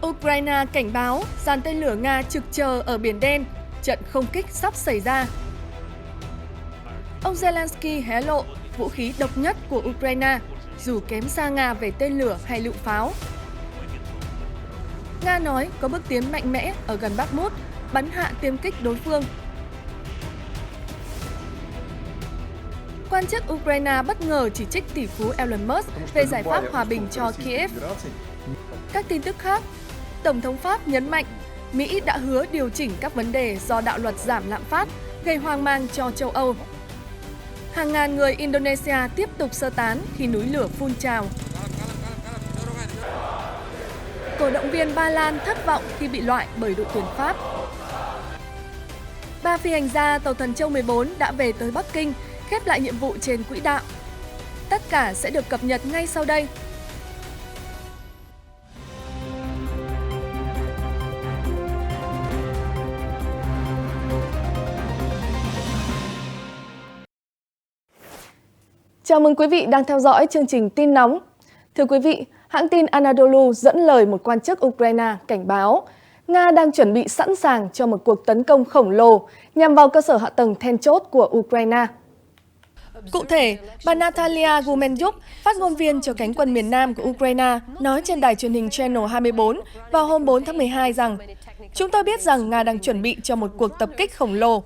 Ukraine cảnh báo dàn tên lửa Nga trực chờ ở Biển Đen, trận không kích sắp xảy ra. Ông Zelensky hé lộ vũ khí độc nhất của Ukraine, dù kém xa Nga về tên lửa hay lựu pháo. Nga nói có bước tiến mạnh mẽ ở gần Bakhmut, bắn hạ tiêm kích đối phương. Quan chức Ukraine bất ngờ chỉ trích tỷ phú Elon Musk về giải pháp hòa bình cho Kiev. Các tin tức khác, Tổng thống Pháp nhấn mạnh Mỹ đã hứa điều chỉnh các vấn đề do đạo luật giảm lạm phát, gây hoang mang cho châu Âu. Hàng ngàn người Indonesia tiếp tục sơ tán khi núi lửa phun trào. Cổ động viên Ba Lan thất vọng khi bị loại bởi đội tuyển Pháp. 3 phi hành gia tàu Thần Châu 14 đã về tới Bắc Kinh, khép lại nhiệm vụ trên quỹ đạo. Tất cả sẽ được cập nhật ngay sau đây. Chào mừng quý vị đang theo dõi chương trình Tin Nóng. Thưa quý vị, hãng tin Anadolu dẫn lời một quan chức Ukraine cảnh báo Nga đang chuẩn bị sẵn sàng cho một cuộc tấn công khổng lồ nhằm vào cơ sở hạ tầng then chốt của Ukraine. Cụ thể, bà Natalia Gumenyuk, phát ngôn viên cho cánh quân miền Nam của Ukraine, nói trên đài truyền hình Channel 24 vào hôm 4 tháng 12 rằng chúng tôi biết rằng Nga đang chuẩn bị cho một cuộc tập kích khổng lồ.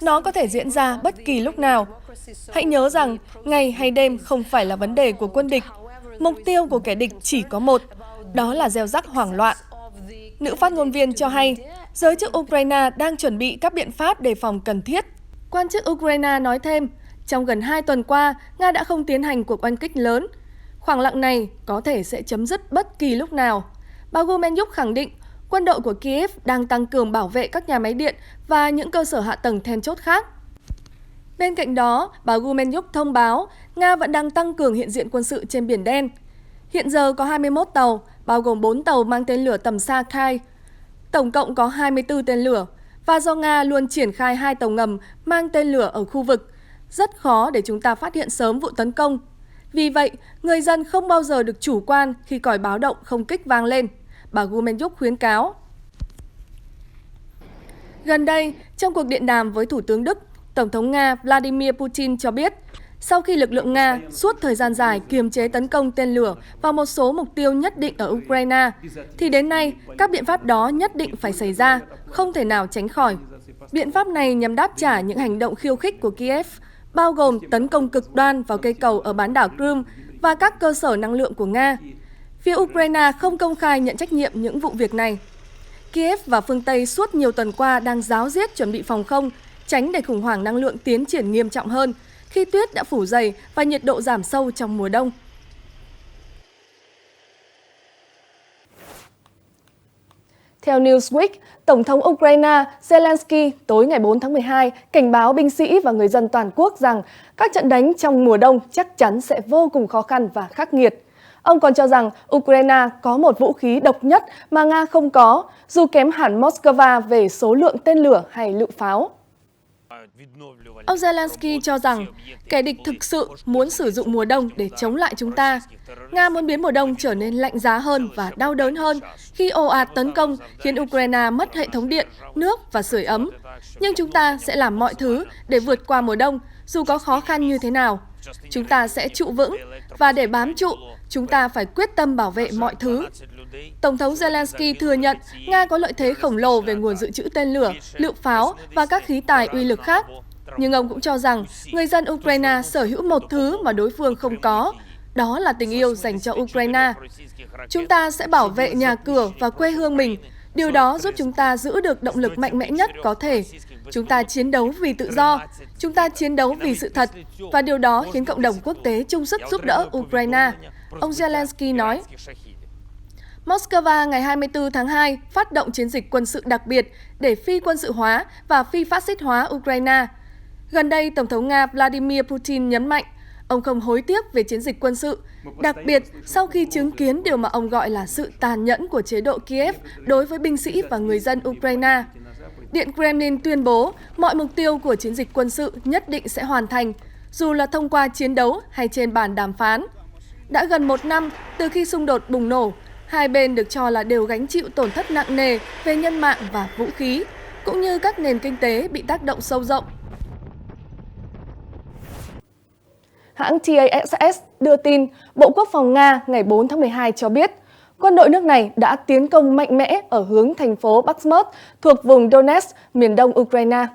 Nó có thể diễn ra bất kỳ lúc nào. Hãy nhớ rằng, ngày hay đêm không phải là vấn đề của quân địch. Mục tiêu của kẻ địch chỉ có một, đó là gieo rắc hoảng loạn. Nữ phát ngôn viên cho hay, giới chức Ukraine đang chuẩn bị các biện pháp đề phòng cần thiết. Quan chức Ukraine nói thêm, trong gần 2 tuần qua, Nga đã không tiến hành cuộc oanh kích lớn. Khoảng lặng này có thể sẽ chấm dứt bất kỳ lúc nào. Bà Gumenyuk khẳng định, quân đội của Kiev đang tăng cường bảo vệ các nhà máy điện và những cơ sở hạ tầng then chốt khác. Bên cạnh đó, bà Gumenyuk thông báo Nga vẫn đang tăng cường hiện diện quân sự trên Biển Đen. Hiện giờ có 21 tàu, bao gồm 4 tàu mang tên lửa tầm xa Kai. Tổng cộng có 24 tên lửa, và do Nga luôn triển khai 2 tàu ngầm mang tên lửa ở khu vực, rất khó để chúng ta phát hiện sớm vụ tấn công. Vì vậy, người dân không bao giờ được chủ quan khi còi báo động không kích vang lên, bà Gumenyuk khuyến cáo. Gần đây, trong cuộc điện đàm với Thủ tướng Đức, Tổng thống Nga Vladimir Putin cho biết, sau khi lực lượng Nga suốt thời gian dài kiềm chế tấn công tên lửa vào một số mục tiêu nhất định ở Ukraine, thì đến nay các biện pháp đó nhất định phải xảy ra, không thể nào tránh khỏi. Biện pháp này nhằm đáp trả những hành động khiêu khích của Kiev, bao gồm tấn công cực đoan vào cây cầu ở bán đảo Crimea và các cơ sở năng lượng của Nga. Phía Ukraine không công khai nhận trách nhiệm những vụ việc này. Kiev và phương Tây suốt nhiều tuần qua đang ráo riết chuẩn bị phòng không, tránh để khủng hoảng năng lượng tiến triển nghiêm trọng hơn khi tuyết đã phủ dày và nhiệt độ giảm sâu trong mùa đông. Theo Newsweek, Tổng thống Ukraine Zelensky tối ngày 4 tháng 12 cảnh báo binh sĩ và người dân toàn quốc rằng các trận đánh trong mùa đông chắc chắn sẽ vô cùng khó khăn và khắc nghiệt. Ông còn cho rằng Ukraine có một vũ khí độc nhất mà Nga không có, dù kém hẳn Moscow về số lượng tên lửa hay lựu pháo. Ông Zelensky cho rằng kẻ địch thực sự muốn sử dụng mùa đông để chống lại chúng ta. Nga muốn biến mùa đông trở nên lạnh giá hơn và đau đớn hơn khi ồ ạt tấn công khiến Ukraine mất hệ thống điện, nước và sưởi ấm. Nhưng chúng ta sẽ làm mọi thứ để vượt qua mùa đông, dù có khó khăn như thế nào. Chúng ta sẽ trụ vững, và để bám trụ, chúng ta phải quyết tâm bảo vệ mọi thứ. Tổng thống Zelensky thừa nhận Nga có lợi thế khổng lồ về nguồn dự trữ tên lửa, lựu pháo và các khí tài uy lực khác. Nhưng ông cũng cho rằng người dân Ukraine sở hữu một thứ mà đối phương không có, đó là tình yêu dành cho Ukraine. Chúng ta sẽ bảo vệ nhà cửa và quê hương mình. Điều đó giúp chúng ta giữ được động lực mạnh mẽ nhất có thể. Chúng ta chiến đấu vì tự do, chúng ta chiến đấu vì sự thật, và điều đó khiến cộng đồng quốc tế chung sức giúp đỡ Ukraine, ông Zelensky nói. Moscow ngày 24 tháng 2 phát động chiến dịch quân sự đặc biệt để phi quân sự hóa và phi phát xít hóa Ukraine. Gần đây, Tổng thống Nga Vladimir Putin nhấn mạnh ông không hối tiếc về chiến dịch quân sự, đặc biệt sau khi chứng kiến điều mà ông gọi là sự tàn nhẫn của chế độ Kiev đối với binh sĩ và người dân Ukraine. Điện Kremlin tuyên bố mọi mục tiêu của chiến dịch quân sự nhất định sẽ hoàn thành, dù là thông qua chiến đấu hay trên bàn đàm phán. Đã gần 1 năm từ khi xung đột bùng nổ, Hai bên được cho là đều gánh chịu tổn thất nặng nề về nhân mạng và vũ khí, cũng như các nền kinh tế bị tác động sâu rộng. Hãng TASS đưa tin, Bộ Quốc phòng Nga ngày 4 tháng 12 cho biết, quân đội nước này đã tiến công mạnh mẽ ở hướng thành phố Bakhmut thuộc vùng Donetsk, miền đông Ukraine.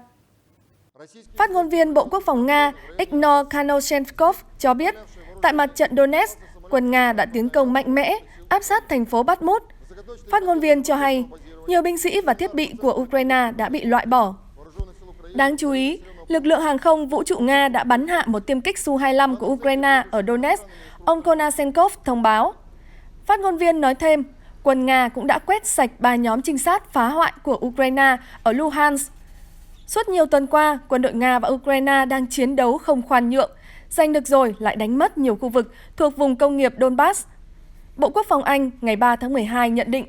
Phát ngôn viên Bộ Quốc phòng Nga Igor Konashenkov cho biết, tại mặt trận Donetsk, quân Nga đã tiến công mạnh mẽ, áp sát thành phố Bakhmut. Phát ngôn viên cho hay, nhiều binh sĩ và thiết bị của Ukraine đã bị loại bỏ. Đáng chú ý, lực lượng hàng không vũ trụ Nga đã bắn hạ một tiêm kích Su-25 của Ukraine ở Donetsk, ông Konashenkov thông báo. Phát ngôn viên nói thêm, quân Nga cũng đã quét sạch 3 nhóm trinh sát phá hoại của Ukraine ở Luhansk. Suốt nhiều tuần qua, quân đội Nga và Ukraine đang chiến đấu không khoan nhượng, giành được rồi lại đánh mất nhiều khu vực thuộc vùng công nghiệp Donbass. Bộ Quốc phòng Anh ngày 3 tháng 12 nhận định,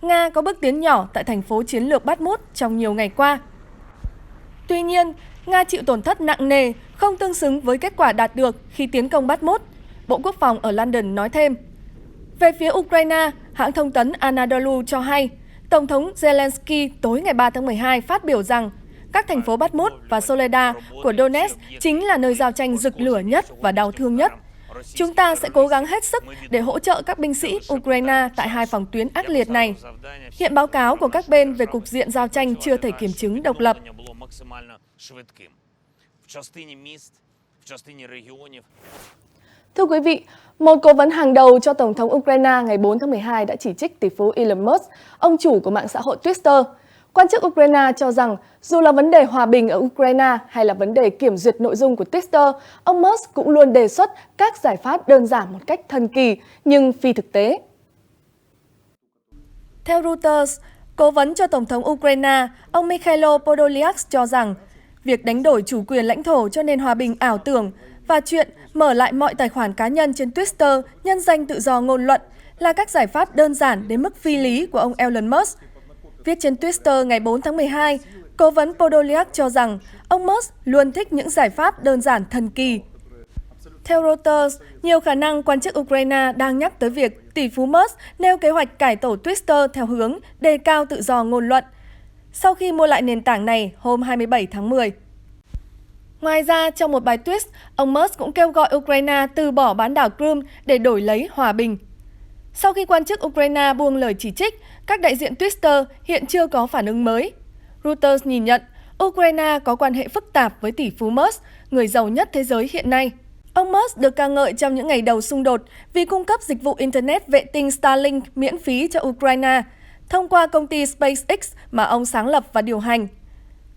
Nga có bước tiến nhỏ tại thành phố chiến lược Bakhmut trong nhiều ngày qua. Tuy nhiên, Nga chịu tổn thất nặng nề, không tương xứng với kết quả đạt được khi tiến công Bakhmut, Bộ Quốc phòng ở London nói thêm. Về phía Ukraine, hãng thông tấn Anadolu cho hay, Tổng thống Zelensky tối ngày 3 tháng 12 phát biểu rằng các thành phố Bakhmut và Soledar của Donetsk chính là nơi giao tranh rực lửa nhất và đau thương nhất. Chúng ta sẽ cố gắng hết sức để hỗ trợ các binh sĩ Ukraine tại hai phòng tuyến ác liệt này. Hiện báo cáo của các bên về cục diện giao tranh chưa thể kiểm chứng độc lập. Thưa quý vị, một cố vấn hàng đầu cho Tổng thống Ukraine ngày 4 tháng 12 đã chỉ trích tỷ phú Elon Musk, ông chủ của mạng xã hội Twitter. Quan chức Ukraine cho rằng dù là vấn đề hòa bình ở Ukraine hay là vấn đề kiểm duyệt nội dung của Twitter, ông Musk cũng luôn đề xuất các giải pháp đơn giản một cách thần kỳ nhưng phi thực tế. Theo Reuters, cố vấn cho Tổng thống Ukraine, ông Mikhailo Podolyak cho rằng việc đánh đổi chủ quyền lãnh thổ cho nền hòa bình ảo tưởng và chuyện mở lại mọi tài khoản cá nhân trên Twitter nhân danh tự do ngôn luận là các giải pháp đơn giản đến mức phi lý của ông Elon Musk. Viết trên Twitter ngày 4 tháng 12, cố vấn Podolyak cho rằng ông Musk luôn thích những giải pháp đơn giản thần kỳ. Theo Reuters, nhiều khả năng quan chức Ukraine đang nhắc tới việc tỷ phú Musk nêu kế hoạch cải tổ Twitter theo hướng đề cao tự do ngôn luận, sau khi mua lại nền tảng này hôm 27 tháng 10. Ngoài ra, trong một bài tweet, ông Musk cũng kêu gọi Ukraine từ bỏ bán đảo Crimea để đổi lấy hòa bình. Sau khi quan chức Ukraine buông lời chỉ trích, các đại diện Twitter hiện chưa có phản ứng mới. Reuters nhìn nhận, Ukraine có quan hệ phức tạp với tỷ phú Musk, người giàu nhất thế giới hiện nay. Ông Musk được ca ngợi trong những ngày đầu xung đột vì cung cấp dịch vụ Internet vệ tinh Starlink miễn phí cho Ukraine, thông qua công ty SpaceX mà ông sáng lập và điều hành.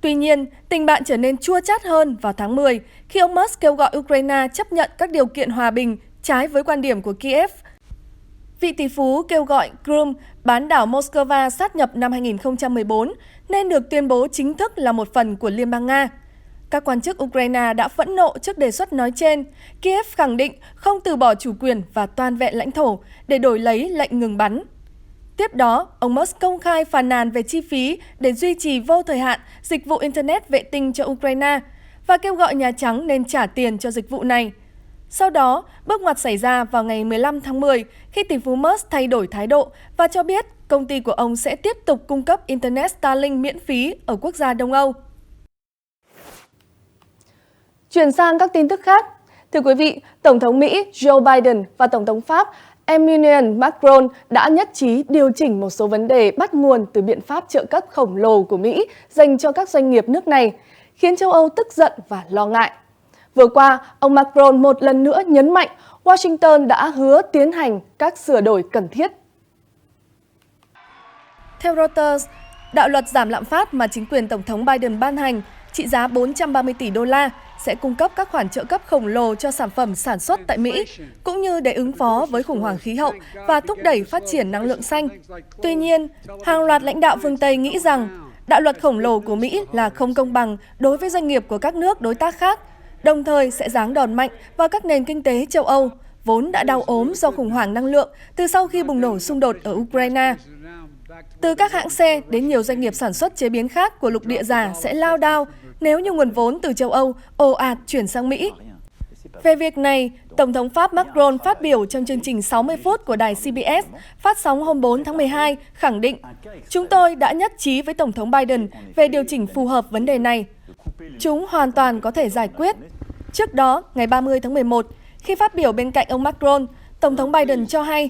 Tuy nhiên, tình bạn trở nên chua chát hơn vào tháng 10 khi ông Musk kêu gọi Ukraine chấp nhận các điều kiện hòa bình trái với quan điểm của Kiev. Vị tỷ phú kêu gọi Crimea, bán đảo Moscow sát nhập năm 2014, nên được tuyên bố chính thức là một phần của Liên bang Nga. Các quan chức Ukraine đã phẫn nộ trước đề xuất nói trên. Kiev khẳng định không từ bỏ chủ quyền và toàn vẹn lãnh thổ để đổi lấy lệnh ngừng bắn. Tiếp đó, ông Musk công khai phàn nàn về chi phí để duy trì vô thời hạn dịch vụ Internet vệ tinh cho Ukraine và kêu gọi Nhà Trắng nên trả tiền cho dịch vụ này. Sau đó, bước ngoặt xảy ra vào ngày 15 tháng 10 khi tỷ phú Musk thay đổi thái độ và cho biết công ty của ông sẽ tiếp tục cung cấp Internet Starlink miễn phí ở quốc gia Đông Âu. Chuyển sang các tin tức khác. Thưa quý vị, Tổng thống Mỹ Joe Biden và Tổng thống Pháp Emmanuel Macron đã nhất trí điều chỉnh một số vấn đề bắt nguồn từ biện pháp trợ cấp khổng lồ của Mỹ dành cho các doanh nghiệp nước này, khiến châu Âu tức giận và lo ngại. Vừa qua, ông Macron một lần nữa nhấn mạnh Washington đã hứa tiến hành các sửa đổi cần thiết. Theo Reuters, đạo luật giảm lạm phát mà chính quyền Tổng thống Biden ban hành trị giá 430 tỷ đô la sẽ cung cấp các khoản trợ cấp khổng lồ cho sản phẩm sản xuất tại Mỹ, cũng như để ứng phó với khủng hoảng khí hậu và thúc đẩy phát triển năng lượng xanh. Tuy nhiên, hàng loạt lãnh đạo phương Tây nghĩ rằng đạo luật khổng lồ của Mỹ là không công bằng đối với doanh nghiệp của các nước đối tác khác, đồng thời sẽ giáng đòn mạnh vào các nền kinh tế châu Âu, vốn đã đau ốm do khủng hoảng năng lượng từ sau khi bùng nổ xung đột ở Ukraine. Từ các hãng xe đến nhiều doanh nghiệp sản xuất chế biến khác của lục địa già sẽ lao đao nếu như nguồn vốn từ châu Âu ồ ạt chuyển sang Mỹ. Về việc này, Tổng thống Pháp Macron phát biểu trong chương trình 60 phút của đài CBS phát sóng hôm 4 tháng 12 khẳng định chúng tôi đã nhất trí với Tổng thống Biden về điều chỉnh phù hợp vấn đề này. Chúng hoàn toàn có thể giải quyết. Trước đó, ngày 30 tháng 11, khi phát biểu bên cạnh ông Macron, Tổng thống Biden cho hay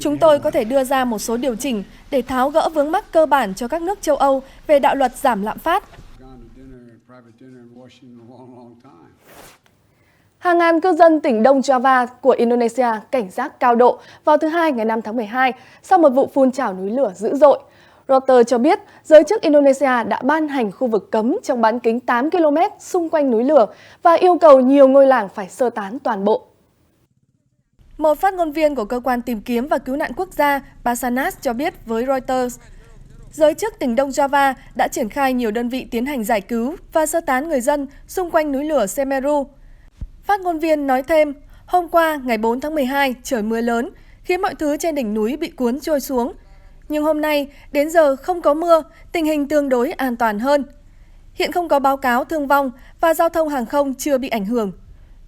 chúng tôi có thể đưa ra một số điều chỉnh để tháo gỡ vướng mắc cơ bản cho các nước châu Âu về đạo luật giảm lạm phát. Hàng ngàn cư dân tỉnh Đông Java của Indonesia cảnh giác cao độ vào thứ Hai ngày 5 tháng 12 sau một vụ phun trào núi lửa dữ dội. Reuters cho biết giới chức Indonesia đã ban hành khu vực cấm trong bán kính 8 km xung quanh núi lửa và yêu cầu nhiều ngôi làng phải sơ tán toàn bộ. Một phát ngôn viên của Cơ quan Tìm kiếm và Cứu nạn Quốc gia Basarnas cho biết với Reuters, giới chức tỉnh Đông Java đã triển khai nhiều đơn vị tiến hành giải cứu và sơ tán người dân xung quanh núi lửa Semeru. Phát ngôn viên nói thêm, hôm qua ngày 4 tháng 12 trời mưa lớn khiến mọi thứ trên đỉnh núi bị cuốn trôi xuống. Nhưng hôm nay, đến giờ không có mưa, tình hình tương đối an toàn hơn. Hiện không có báo cáo thương vong và giao thông hàng không chưa bị ảnh hưởng.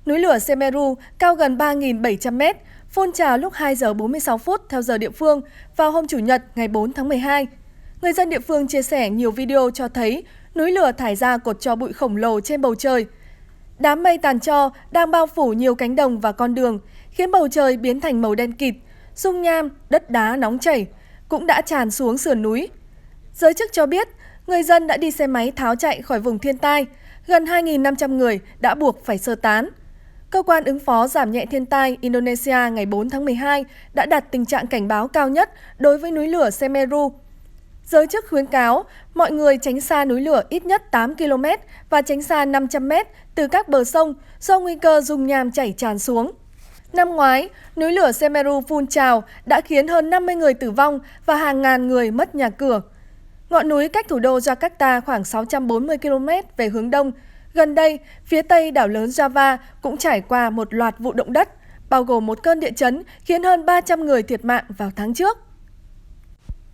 Núi lửa Semeru cao gần 3.700 mét, phun trào lúc 2 giờ 46 phút theo giờ địa phương vào hôm Chủ nhật ngày 4 tháng 12. Người dân địa phương chia sẻ nhiều video cho thấy núi lửa thải ra cột tro bụi khổng lồ trên bầu trời. Đám mây tàn tro đang bao phủ nhiều cánh đồng và con đường, khiến bầu trời biến thành màu đen kịt, dung nham, đất đá nóng chảy cũng đã tràn xuống sườn núi. Giới chức cho biết, người dân đã đi xe máy tháo chạy khỏi vùng thiên tai, gần 2.500 người đã buộc phải sơ tán. Cơ quan ứng phó giảm nhẹ thiên tai Indonesia ngày 4 tháng 12 đã đặt tình trạng cảnh báo cao nhất đối với núi lửa Semeru. Giới chức khuyến cáo mọi người tránh xa núi lửa ít nhất 8 km và tránh xa 500 m từ các bờ sông do nguy cơ dung nham chảy tràn xuống. Năm ngoái, núi lửa Semeru phun trào đã khiến hơn 50 người tử vong và hàng ngàn người mất nhà cửa. Ngọn núi cách thủ đô Jakarta khoảng 640 km về hướng đông. Gần đây, phía tây đảo lớn Java cũng trải qua một loạt vụ động đất, bao gồm một cơn địa chấn khiến hơn 300 người thiệt mạng vào tháng trước.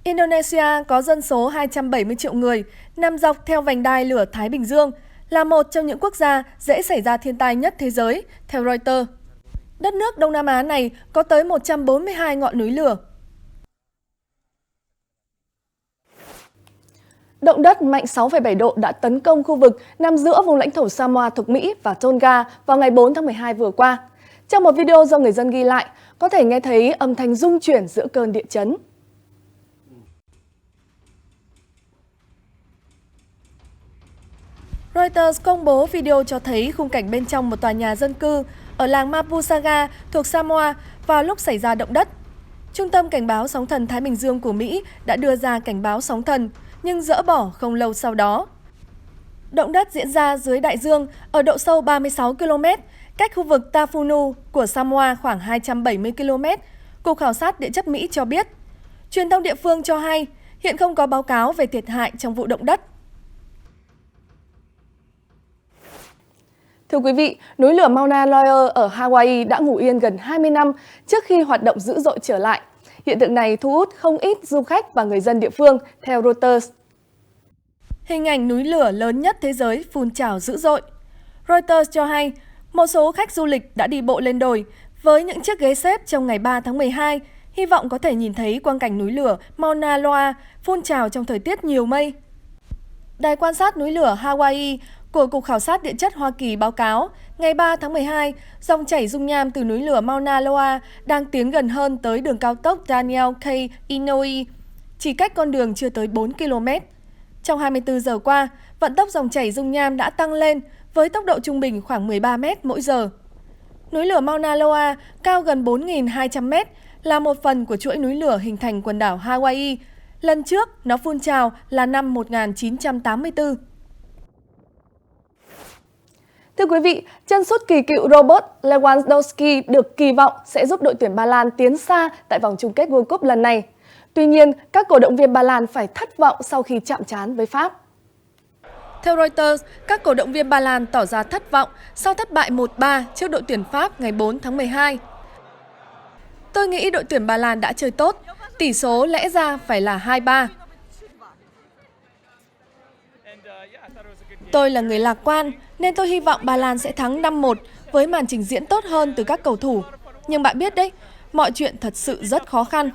Indonesia có dân số 270 triệu người, nằm dọc theo vành đai lửa Thái Bình Dương, là một trong những quốc gia dễ xảy ra thiên tai nhất thế giới, theo Reuters. Đất nước Đông Nam Á này có tới 142 ngọn núi lửa. Động đất mạnh 6,7 độ đã tấn công khu vực nằm giữa vùng lãnh thổ Samoa thuộc Mỹ và Tonga vào ngày 4 tháng 12 vừa qua. Trong một video do người dân ghi lại, có thể nghe thấy âm thanh rung chuyển giữa cơn địa chấn. Reuters công bố video cho thấy khung cảnh bên trong một tòa nhà dân cư ở làng Mapusaga thuộc Samoa vào lúc xảy ra động đất. Trung tâm Cảnh báo Sóng thần Thái Bình Dương của Mỹ đã đưa ra cảnh báo sóng thần, nhưng dỡ bỏ không lâu sau đó. Động đất diễn ra dưới đại dương ở độ sâu 36 km, cách khu vực Tafunu của Samoa khoảng 270 km, Cục Khảo sát Địa chất Mỹ cho biết. Truyền thông địa phương cho hay hiện không có báo cáo về thiệt hại trong vụ động đất. Thưa quý vị, núi lửa Mauna Loa ở Hawaii đã ngủ yên gần 20 năm trước khi hoạt động dữ dội trở lại. Hiện tượng này thu hút không ít du khách và người dân địa phương, theo Reuters. Hình ảnh núi lửa lớn nhất thế giới phun trào dữ dội. Reuters cho hay, một số khách du lịch đã đi bộ lên đồi với những chiếc ghế xếp trong ngày 3 tháng 12, hy vọng có thể nhìn thấy quang cảnh núi lửa Mauna Loa phun trào trong thời tiết nhiều mây. Đài quan sát núi lửa Hawaii của Cục Khảo sát Địa chất Hoa Kỳ báo cáo, ngày 3 tháng 12, dòng chảy dung nham từ núi lửa Mauna Loa đang tiến gần hơn tới đường cao tốc Daniel K. Inouye, chỉ cách con đường chưa tới 4 km. Trong 24 giờ qua, vận tốc dòng chảy dung nham đã tăng lên với tốc độ trung bình khoảng 13 m mỗi giờ. Núi lửa Mauna Loa cao gần 4.200 m, là một phần của chuỗi núi lửa hình thành quần đảo Hawaii. Lần trước, nó phun trào là năm 1984. Thưa quý vị, chân sút kỳ cựu Robert Lewandowski được kỳ vọng sẽ giúp đội tuyển Ba Lan tiến xa tại vòng chung kết World Cup lần này. Tuy nhiên, các cổ động viên Ba Lan phải thất vọng sau khi chạm trán với Pháp. Theo Reuters, các cổ động viên Ba Lan tỏ ra thất vọng sau thất bại 1-3 trước đội tuyển Pháp ngày 4 tháng 12. Tôi nghĩ đội tuyển Ba Lan đã chơi tốt, tỷ số lẽ ra phải là 2-3. Tôi là người lạc quan nên tôi hy vọng Ba Lan sẽ thắng 5-1 với màn trình diễn tốt hơn từ các cầu thủ. Nhưng bạn biết đấy, mọi chuyện thật sự rất khó khăn.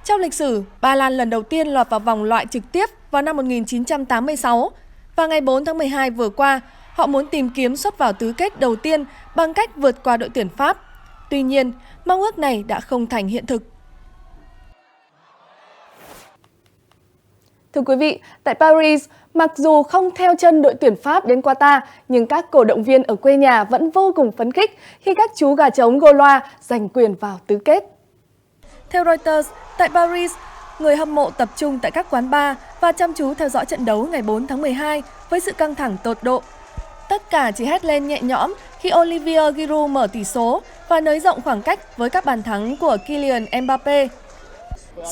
Trong lịch sử, Ba Lan lần đầu tiên lọt vào vòng loại trực tiếp vào năm 1986 và ngày 4 tháng 12 vừa qua, họ muốn tìm kiếm suất vào tứ kết đầu tiên bằng cách vượt qua đội tuyển Pháp. Tuy nhiên, mong ước này đã không thành hiện thực. Thưa quý vị, tại Paris, mặc dù không theo chân đội tuyển Pháp đến Qatar, nhưng các cổ động viên ở quê nhà vẫn vô cùng phấn khích khi các chú gà trống Gaulois giành quyền vào tứ kết. Theo Reuters, tại Paris, người hâm mộ tập trung tại các quán bar và chăm chú theo dõi trận đấu ngày 4 tháng 12 với sự căng thẳng tột độ. Tất cả chỉ hét lên nhẹ nhõm khi Olivier Giroud mở tỷ số và nới rộng khoảng cách với các bàn thắng của Kylian Mbappé.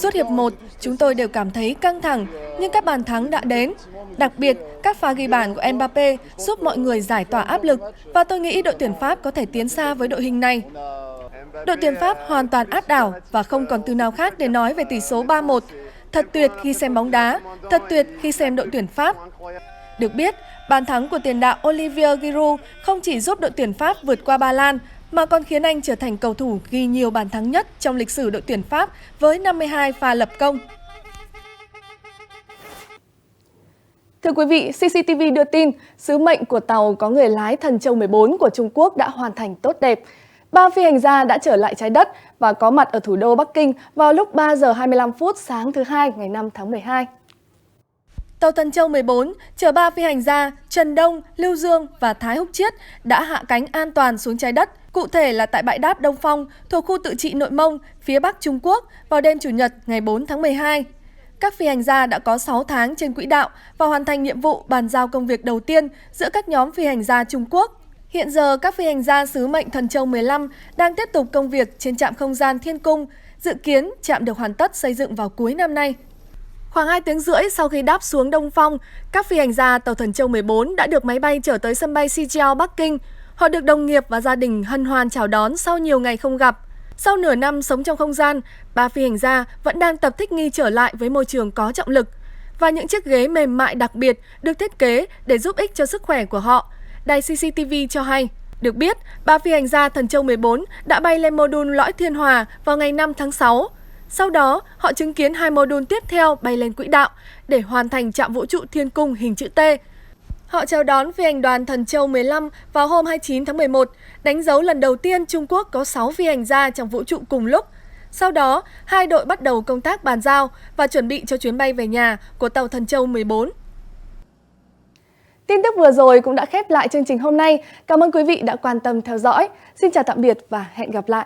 Suốt hiệp 1, chúng tôi đều cảm thấy căng thẳng, nhưng các bàn thắng đã đến. Đặc biệt, các pha ghi bàn của Mbappé giúp mọi người giải tỏa áp lực và tôi nghĩ đội tuyển Pháp có thể tiến xa với đội hình này. Đội tuyển Pháp hoàn toàn áp đảo và không còn từ nào khác để nói về tỷ số 3-1. Thật tuyệt khi xem bóng đá, thật tuyệt khi xem đội tuyển Pháp. Được biết, bàn thắng của tiền đạo Olivier Giroud không chỉ giúp đội tuyển Pháp vượt qua Ba Lan, mà còn khiến anh trở thành cầu thủ ghi nhiều bàn thắng nhất trong lịch sử đội tuyển Pháp với 52 pha lập công. Thưa quý vị, CCTV đưa tin, sứ mệnh của tàu có người lái Thần Châu 14 của Trung Quốc đã hoàn thành tốt đẹp. 3 phi hành gia đã trở lại trái đất và có mặt ở thủ đô Bắc Kinh vào lúc 3 giờ 25 phút sáng thứ Hai ngày 5 tháng 12. Tàu Thần Châu 14 chở 3 phi hành gia Trần Đông, Lưu Dương và Thái Húc Chiết đã hạ cánh an toàn xuống trái đất, cụ thể là tại bãi đáp Đông Phong thuộc khu tự trị Nội Mông, phía Bắc Trung Quốc vào đêm Chủ nhật ngày 4 tháng 12. Các phi hành gia đã có 6 tháng trên quỹ đạo và hoàn thành nhiệm vụ bàn giao công việc đầu tiên giữa các nhóm phi hành gia Trung Quốc. Hiện giờ, các phi hành gia sứ mệnh Thần Châu 15 đang tiếp tục công việc trên trạm không gian Thiên Cung, dự kiến trạm được hoàn tất xây dựng vào cuối năm nay. Khoảng 2 tiếng rưỡi sau khi đáp xuống Đông Phong, các phi hành gia tàu Thần Châu 14 đã được máy bay chở tới sân bay Xijiao, Bắc Kinh. Họ được đồng nghiệp và gia đình hân hoan chào đón sau nhiều ngày không gặp. Sau nửa năm sống trong không gian, 3 phi hành gia vẫn đang tập thích nghi trở lại với môi trường có trọng lực. Và những chiếc ghế mềm mại đặc biệt được thiết kế để giúp ích cho sức khỏe của họ. Đài CCTV cho hay, được biết, 3 phi hành gia Thần Châu 14 đã bay lên mô đun lõi Thiên Hòa vào ngày 5 tháng 6. Sau đó, họ chứng kiến 2 mô đun tiếp theo bay lên quỹ đạo để hoàn thành trạm vũ trụ Thiên Cung hình chữ T. Họ chào đón phi hành đoàn Thần Châu 15 vào hôm 29 tháng 11, đánh dấu lần đầu tiên Trung Quốc có 6 phi hành gia trong vũ trụ cùng lúc. Sau đó, 2 đội bắt đầu công tác bàn giao và chuẩn bị cho chuyến bay về nhà của tàu Thần Châu 14. Tin tức vừa rồi cũng đã khép lại chương trình hôm nay. Cảm ơn quý vị đã quan tâm theo dõi. Xin chào tạm biệt và hẹn gặp lại.